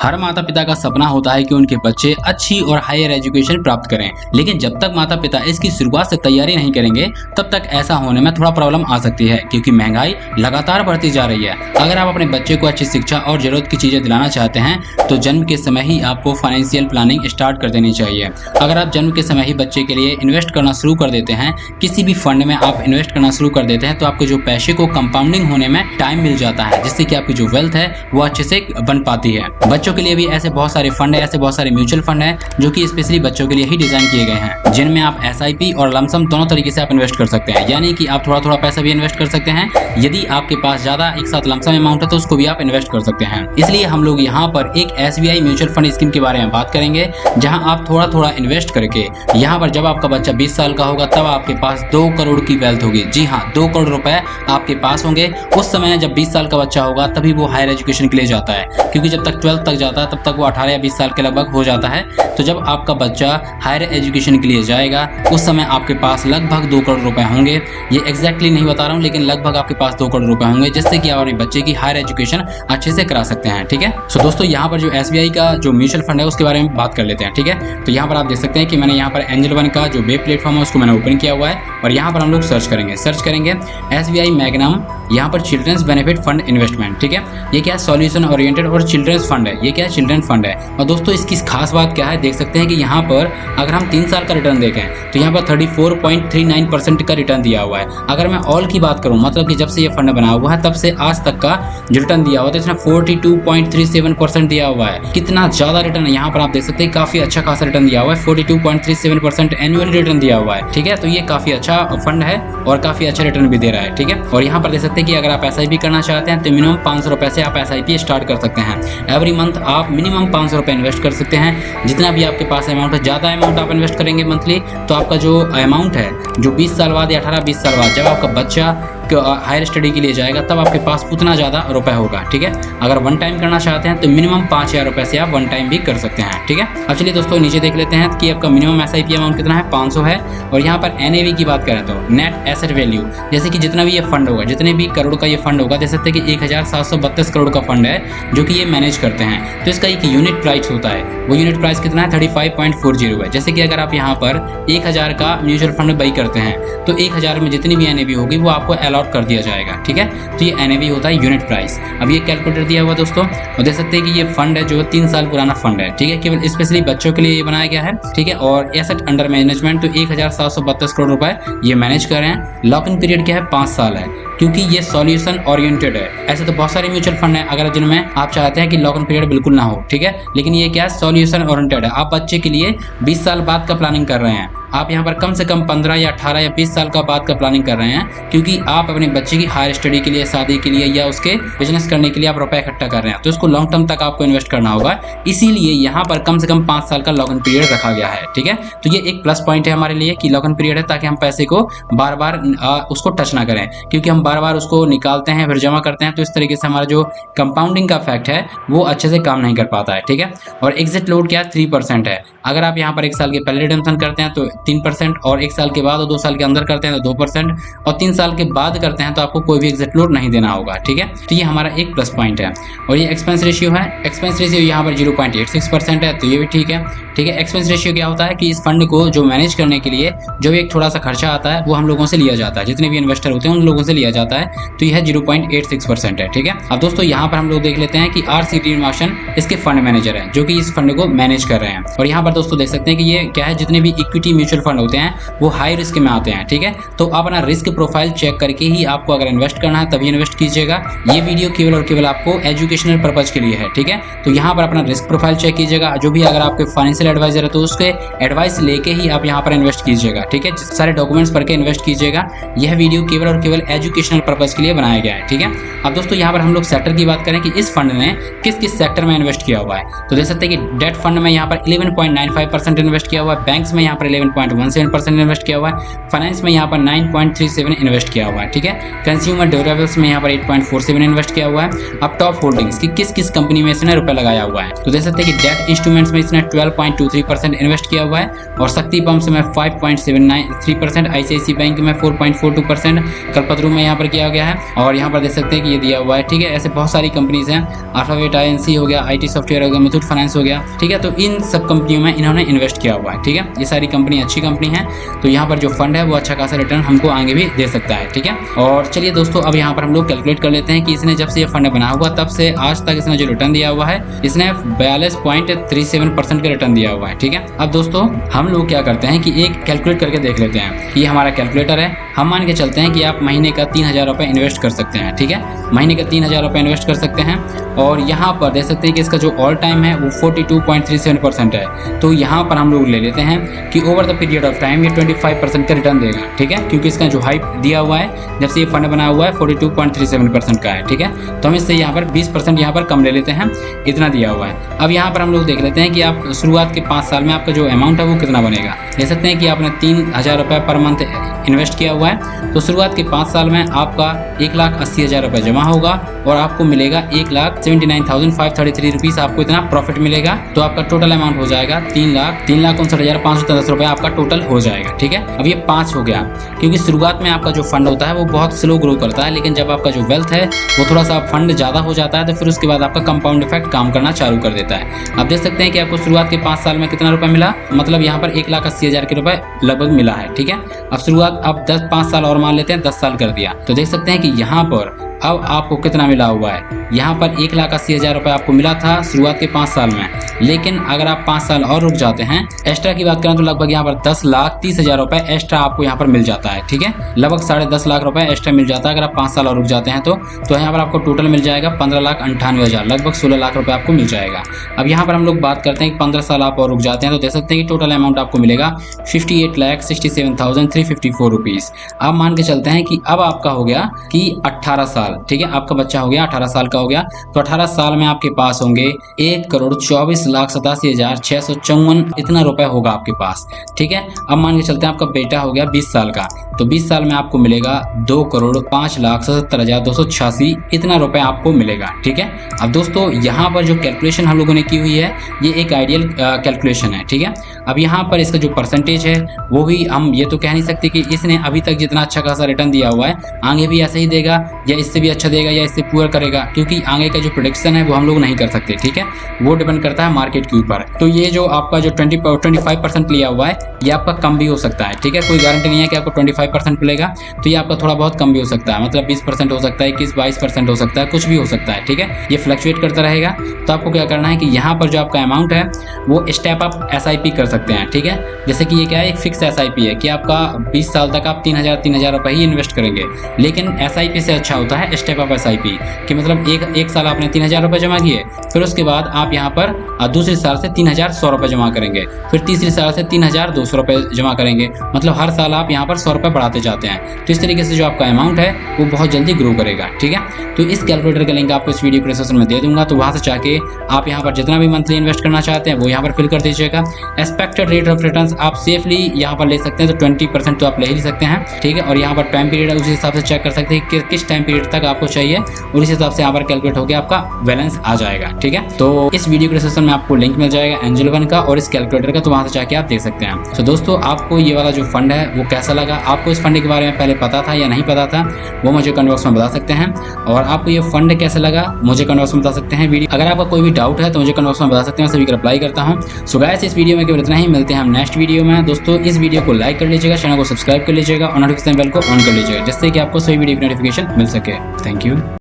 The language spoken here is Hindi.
हर माता पिता का सपना होता है कि उनके बच्चे अच्छी और हायर एजुकेशन प्राप्त करें, लेकिन जब तक माता पिता इसकी शुरुआत से तैयारी नहीं करेंगे तब तक ऐसा होने में थोड़ा प्रॉब्लम आ सकती है, क्योंकि महंगाई लगातार बढ़ती जा रही है। अगर आप अपने बच्चे को अच्छी शिक्षा और जरूरत की चीजें दिलाना चाहते हैं तो जन्म के समय ही आपको फाइनेंशियल प्लानिंग स्टार्ट कर देनी चाहिए। अगर आप जन्म के समय ही बच्चे के लिए इन्वेस्ट करना शुरू कर देते हैं, किसी भी फंड में आप इन्वेस्ट करना शुरू कर देते हैं, तो आपके जो पैसे को कंपाउंडिंग होने में टाइम मिल जाता है, जिससे कि आपकी जो वेल्थ है वो अच्छे से बन पाती है। बच्चों के लिए भी ऐसे बहुत सारे फंड है, ऐसे बहुत सारे म्यूचुअल फंड है जो कि स्पेशली बच्चों के लिए ही डिजाइन किए गए हैं, जिनमें आप SIP और लमसम दोनों तरीके से आप इन्वेस्ट कर सकते हैं। यानी कि आप थोड़ा थोड़ा पैसा भी इन्वेस्ट कर सकते हैं, यदि आपके पास ज्यादा एक साथ लमसम अमाउंट है तो उसको भी आप इन्वेस्ट कर सकते हैं। इसलिए हम लोग यहाँ पर एक SBI म्यूचुअल फंड स्कीम के बारे में बात करेंगे, जहाँ आप थोड़ा थोड़ा इन्वेस्ट करके यहाँ पर जब आपका बच्चा 20 साल का होगा तब आपके पास 2 करोड़ की वेल्थ होगी। जी हाँ, 2 करोड़ रुपए आपके पास होंगे। उस समय जब 20 साल का बच्चा होगा तभी वो हायर एजुकेशन के लिए जाता है, क्योंकि जब तक 12th तक जाता है तब तक वो 18 या 20 साल के लगभग हो जाता है। तो जब आपका बच्चा हायर एजुकेशन के लिए जाएगा उस समय आपके पास लगभग 2 करोड़ रुपए होंगे। ये एग्जैक्टली नहीं बता रहा हूँ, लेकिन लगभग आपके पास 2 करोड़ रुपए होंगे, जिससे कि आप अपने बच्चे की हायर एजुकेशन अच्छे से करा सकते हैं। ठीक है, सो दोस्तों यहाँ पर जो SBI का जो म्यूचुअल फंड है उसके बारे में बात कर लेते हैं। ठीक है, तो यहाँ पर आप देख सकते हैं कि मैंने यहाँ पर एंजल वन का जो वेब प्लेटफॉर्म है उसको मैंने ओपन किया हुआ है, और यहाँ पर हम लोग सर्च करेंगे SBI मैग्नम, यहाँ पर चिल्ड्रंस बेनिफिट फंड इन्वेस्टमेंट। ठीक है, ये क्या है, सॉल्यूशन ओरिएंटेड और चिल्ड्रंस फंड है। ये क्या है, चिल्ड्रन फंड है। और दोस्तों इसकी खास बात क्या है, देख सकते हैं कि यहाँ पर अगर हम 3 साल का रिटर्न देखें तो यहाँ पर 34.39% का रिटर्न दिया हुआ है। अगर मैं ऑल की बात करूँ, मतलब कि जब से ये फंड बना हुआ है तब से आज तक का जो रिटर्न दिया हुआ है तो इसने 42.37% दिया हुआ है। कितना ज्यादा रिटर्न है, यहाँ पर आप देख सकते हैं काफी अच्छा खासा रिटर्न दिया हुआ है, 42.37% एनुअल रिटर्न दिया हुआ है। ठीक है, तो ये काफी अच्छा फंड है और काफी अच्छा रिटर्न भी दे रहा है। ठीक है, और यहाँ पर देख सकते हैं कि अगर आप SIP करना चाहते हैं तो मिनिमम 500 रुपए से आप SIP स्टार्ट कर सकते हैं। एवरी मंथ आप मिनिमम 500 रुपए इन्वेस्ट कर सकते हैं। जितना भी आपके पास अमाउंट है, ज़्यादा अमाउंट आप इन्वेस्ट करेंगे मंथली तो आपका जो अमाउंट है जो 20 साल बाद या 18-20 साल बाद जब आपका बच्चा हायर स्टडी के लिए जाएगा तब आपके पास उतना ज़्यादा रुपए होगा। ठीक है, अगर वन टाइम करना चाहते हैं तो मिनिमम 5000 रुपए से आप वन टाइम भी कर सकते हैं। ठीक है, अब चलिए दोस्तों नीचे देख लेते हैं कि आपका मिनिमम SIP अमाउंट कितना है, 500 है। और यहाँ पर NAV की बात करें तो नेट एसेट वैल्यू, जैसे कि जितना भी ये फंड होगा, जितने भी करोड़ का ये फंड होगा, देख सकते हैं कि 1732 करोड़ का फंड है जो कि ये मैनेज करते हैं। तो इसका एक यूनिट प्राइस होता है, वो यूनिट प्राइस कितना है, 35.40 है। जैसे कि अगर आप यहाँ पर 1000 का म्यूचुअल फंड बाई करते हैं तो 1000 में जितनी भी NAV होगी वो आपको अलॉट कर दिया जाएगा। ठीक है, तो ये NAV होता है यूनिट प्राइस। अब ये कैलकुलेटर दिया हुआ दोस्तों, और देख सकते हैं कि ये फंड है जो 3 साल पुराना फंड है। ठीक है, केवल स्पेशली बच्चों के लिए ये बनाया गया है। ठीक है, और एसेट अंडर मैनेजमेंट तो 1732 करोड़ रुपए ये मैनेज कर रहे हैं। लॉक इन पीरियड क्या है, 5 साल है, क्योंकि ये सॉल्यूशन ओरिएंटेड है। ऐसे तो बहुत सारे म्यूचुअल फंड है अगर जिनमें आप चाहते हैं कि लॉक इन पीरियड बिल्कुल ना हो। ठीक है, लेकिन ये क्या है, सॉल्यूशन ओरिएंटेड है। आप बच्चे के लिए 20 साल बाद का प्लानिंग कर रहे हैं, आप यहाँ पर कम से कम 15 या 18 या 20 साल का बाद का प्लानिंग कर रहे हैं, क्योंकि आप अपने बच्चे की हायर स्टडी के लिए, शादी के लिए या उसके बिजनेस करने के लिए आप रुपए इकट्ठा कर रहे हैं, तो उसको लॉन्ग टर्म तक आपको इन्वेस्ट करना होगा। इसीलिए यहाँ पर कम से कम 5 साल का लॉक इन पीरियड रखा गया है। ठीक है, तो ये एक प्लस पॉइंट है हमारे लिए कि लॉक इन पीरियड है, ताकि हम पैसे को बार बार उसको टच ना करें, क्योंकि हम बार बार उसको निकालते हैं फिर जमा करते हैं, तो इस तरीके से हमारा जो कंपाउंडिंग का इफेक्ट है वो अच्छे से काम नहीं कर पाता है। ठीक है, और एग्जिट लोड क्या है, 3% है। अगर आप यहाँ पर 1 साल के पहले रिडम्पशन करते हैं तो 3%, और 1 साल के बाद और 2 साल के अंदर करते हैं तो 2%, और 3 साल के बाद करते हैं तो आपको कोई भी एग्जिट लोड नहीं देना होगा। ठीक है, तो ये हमारा एक प्लस पॉइंट है। और ये एक्सपेंस रेशियो है, एक्सपेंस रेशियो यहाँ पर 0.86% है, तो ये भी ठीक है। ठीक है, एक्सपेंस रेशियो क्या होता है कि इस फंड को जो मैनेज करने के लिए जो एक थोड़ा सा खर्चा आता है वो हम लोगों से लिया जाता है, जितने भी इन्वेस्टर होते हैं उन लोगों से लिया जाता है, तो यह 0.86% है। ठीक है, अब दोस्तों यहाँ पर हम लोग देख लेते हैं कि RC श्रीनिवासन इसके फंड मैनेजर है जो कि इस फंड को मैनेज कर रहे हैं। और यहाँ पर दोस्तों देख सकते हैं कि ये क्या है, जितने भी इक्विटी म्यूचुअल फंड होते हैं वो हाई रिस्क में आते हैं। ठीक है, तो अपना रिस्क प्रोफाइल चेक करके ही आपको अगर इन्वेस्ट करना है तभी इन्वेस्ट कीजिएगा। ये वीडियो केवल और केवल आपको एजुकेशनल पर्पज के लिए है। ठीक है, तो यहाँ पर अपना रिस्क प्रोफाइल चेक कीजिएगा। जो भी अगर आपके फाइनेंशियल एडवाइजर है तो उसके एडवाइस लेके ही आप यहाँ पर इन्वेस्ट कीजिएगा। ठीक है, सारे डॉक्यूमेंट्स पढ़ के इन्वेस्ट कीजिएगा। यह वीडियो केवल और केवल एजुकेशनल पर्पज के लिए बनाया गया है। ठीक है, अब दोस्तों यहाँ पर हम लोग सेक्टर की बात करें कि इस फंड ने किस किस सेक्टर में इन्वेस्ट किया हुआ है, तो देख सकते हैं कि डेट फंड में यहाँ पर 11.95% इन्वेस्ट किया हुआ है, बैंक्स में यहाँ पर 11.17% इन्वेस्ट किया हुआ है, फाइनेंस में यहाँ पर 9.37 इन्वेस्ट किया हुआ है। ठीक है, कंज्यूमर ड्यूरेबल्स में यहाँ पर 8.47 इन्वेस्ट किया हुआ है। अब टॉप होल्डिंग्स की किस किस कंपनी में इसने रुपए लगाया हुआ है, तो देख सकते हैं कि डेट इंस्ट्रूमेंट्स में इसने 12.23% इन्वेस्ट किया हुआ है, और शक्ति पंप्स में 5.73%, ICICI बैंक में 4.42%, कल्पतरू में यहाँ यहाँ पर किया गया है और यहाँ पर देख सकते हैं कि ये दिया हुआ है, ठीक है। ऐसे बहुत सारी कंपनीज हैं, अल्फाबेट INC हो गया, IT सॉफ्टवेयर हो गया, मुथूट फाइनेंस हो गया, ठीक है। तो इन सब कंपनियों में इन्होंने इन्वेस्ट किया हुआ है, ठीक है। ये सारी कंपनी अच्छी कंपनी है, तो यहाँ पर जो फंड है वो अच्छा खासा रिटर्न हमको आगे भी दे सकता है, ठीक है। और चलिए दोस्तों, अब यहाँ पर हम लोग कैलकुलेट कर लेते हैं कि इसने जब से ये फंड बना हुआ तब से आज तक इसने जो रिटर्न दिया हुआ है, इसने 42.37% का रिटर्न दिया हुआ है, ठीक है। अब दोस्तों हम लोग क्या करते हैं कि एक कैलकुलेट करके देख लेते हैं। ये हमारा कैलकुलेटर है, हम मान के चलते हैं कि आप महीने का 3000 रुपये इन्वेस्ट कर सकते हैं, ठीक है। महीने का 3000 रुपये इन्वेस्ट कर सकते हैं और यहाँ पर देख सकते हैं कि इसका जो ऑल टाइम है वो 42.37% है। तो यहाँ पर हम लोग ले लेते हैं कि over the period of time ये 25% का रिटर्न देगा, ठीक है, क्योंकि इसका जो हाइप दिया हुआ है जब से ये फंड बना हुआ है 42.37% का है, ठीक है। तो हम इससे यहाँ पर 20% यहाँ पर कम ले लेते हैं, इतना दिया हुआ है। अब यहाँ पर हम लोग देख लेते हैं कि आप शुरुआत के 5 साल में आपका जो अमाउंट है वो कितना बनेगा। देख सकते हैं कि आपने 3000 रुपये पर मंथ इन्वेस्ट किया हुआ है, तो शुरुआत के 5 साल में आपका 1,80,000 रुपये जमा होगा और आपको मिलेगा 1,79,533 रुपीज़, आपको इतना प्रॉफिट मिलेगा। तो आपका टोटल अमाउंट हो जाएगा 3,59,510 रुपये आपका टोटल हो जाएगा, ठीक है। अब ये 5 हो गया, क्योंकि शुरुआत में आपका जो फंड होता है वो बहुत स्लो ग्रो करता है, लेकिन जब आपका जो वेल्थ है वो थोड़ा सा फंड ज़्यादा हो जाता है तो फिर उसके बाद आपका कंपाउंड इफेक्ट काम करना चालू कर देता है। आप देख सकते हैं कि आपको शुरुआत के 5 साल में कितना रुपये मिला, मतलब यहाँ पर 1,80,000 के रुपये लगभग मिला है, ठीक है। अब शुरुआत अब 5 साल और मान लेते हैं, 10 साल कर दिया, तो देख सकते हैं कि यहाँ पर अब आपको कितना मिला हुआ है। यहाँ पर 1,80,000 रुपये आपको मिला था शुरुआत के 5 साल में, लेकिन अगर आप 5 साल और रुक जाते हैं, एक्स्ट्रा की बात करें तो लगभग यहाँ पर 10,30,000 रुपये एक्स्ट्रा आपको यहाँ पर मिल जाता है, ठीक है। लगभग 10.5 लाख रुपये एक्स्ट्रा मिल जाता है अगर आप 5 साल और रुक जाते हैं तो यहाँ पर आपको टोटल मिल जाएगा 15,98,000, लगभग 16 लाख रुपये आपको मिल जाएगा। अब यहाँ पर हम लोग बात करते हैं कि 15 साल आप और रुक जाते हैं तो देख सकते हैं कि टोटल अमाउंट आपको मिलेगा 58,67,354 रुपीज़। आप मान के चलते हैं कि अब आपका हो गया कि 18 साल, ठीक है, आपका बच्चा हो गया 18 साल का हो गया, तो 18 साल में आपके पास होंगे 1,24,87,654 इतना रुपए होगा आपके पास, ठीक है। अब मान के चलते हैं आपका बेटा हो गया 20 साल का, तो 20 साल में आपको मिलेगा 2,05,77,286 इतना रुपए आपको मिलेगा, ठीक है। अब दोस्तों यहाँ पर जो कैलकुलेशन हम लोगों ने की हुई है ये एक आइडियल कैलकुलेशन है, ठीक है। अब यहाँ पर इसका जो परसेंटेज है वो भी हम ये तो कह नहीं सकते कि इसने अभी तक जितना अच्छा खासा रिटर्न दिया हुआ है आगे भी ऐसा ही देगा या इससे भी अच्छा देगा या इससे पुअर करेगा, क्योंकि आगे का जो प्रेडिक्शन है वो हम लोग नहीं कर सकते, ठीक है। वो डिपेंड करता है मार्केट के ऊपर। तो ये जो आपका जो 25% लिया हुआ है ये आपका कम भी हो सकता है, ठीक है। कोई गारंटी नहीं है कि आपको 25% मिलेगा, तो ये आपका थोड़ा बहुत कम भी हो सकता है, मतलब 20% हो सकता है, 21-22% हो सकता है, कुछ भी हो सकता है, ठीक है। ये फ्लक्चुएट करता रहेगा। तो आपको क्या करना है कि यहाँ पर जो आपका अमाउंट है वो स्टेप अप SIP कर सकते हैं, ठीक है। जैसे कि ये क्या है, एक फिक्स SIP है कि आपका 20 साल तक आप 3,000 रुपये ही इन्वेस्ट करेंगे, लेकिन SIP से अच्छा होता है स्टेप अप SIP कि मतलब एक साल आपने 3,000 रुपये जमा किए, फिर उसके बाद आप यहाँ पर दूसरे साल से 3,100 रुपये जमा करेंगे, फिर तीसरे साल से 3,200 रुपये जमा करेंगे, मतलब हर साल आप यहाँ पर 100 रुपये बढ़ाते जाते हैं। तो इस तरीके से जो आपका अमाउंट है वो बहुत जल्दी ग्रो करेगा, ठीक है। तो इस कैलकुलेटर का लिंक आपको इस वीडियो के डिस्क्रिप्शन में दे दूंगा, तो वहाँ से जाके आप यहाँ पर जितना भी मंथली इन्वेस्ट करना चाहते हैं वो यहाँ पर फिल कर दीजिएगा। एक्सपेक्टेड रेट ऑफ रिटर्न आप सेफली यहाँ पर ले सकते हैं, तो 20% तो आप ले ही सकते हैं, ठीक है। और यहाँ पर टाइम पीरियड है उसी हिसाब से चेक कर सकते हैं कि किस टाइम पीरियड तक आपको चाहिए और इस हिसाब से यहाँ पर कैलकुलेट होकर आपका बैलेंस आ जाएगा, ठीक है। तो इस वीडियो के डिस्क्रिप्शन में आपको लिंक मिल जाएगा एंजल वन का और इस कैलकुलेटर का, तो वहाँ से जाके आप देख सकते हैं। तो दोस्तों आपको ये वाला जो फंड है वो कैसा लगा, आपको इस फंड के बारे में पहले पता था या नहीं पता था, वो मुझे कमेंट बॉक्स में बता सकते हैं। और आपको ये फंड कैसा लगा मुझे कमेंट बॉक्स में बता सकते हैं। वीडियो अगर आपका कोई भी डाउट है तो मुझे कमेंट बॉक्स में बता सकते हैं, मैं सभी को रिप्लाई करता हूँ। सो गाइस इस वीडियो में केवल इतना ही, मिलते हैं हम नेक्स्ट वीडियो में। दोस्तों इस वीडियो को लाइक कर लीजिएगा, चैनल को सब्सक्राइब कर लीजिएगा और नोटिफिकेशन बेल को ऑन कर लीजिएगा, जिससे कि आपको सभी वीडियो की नोटिफिकेशन मिल सके। Thank you.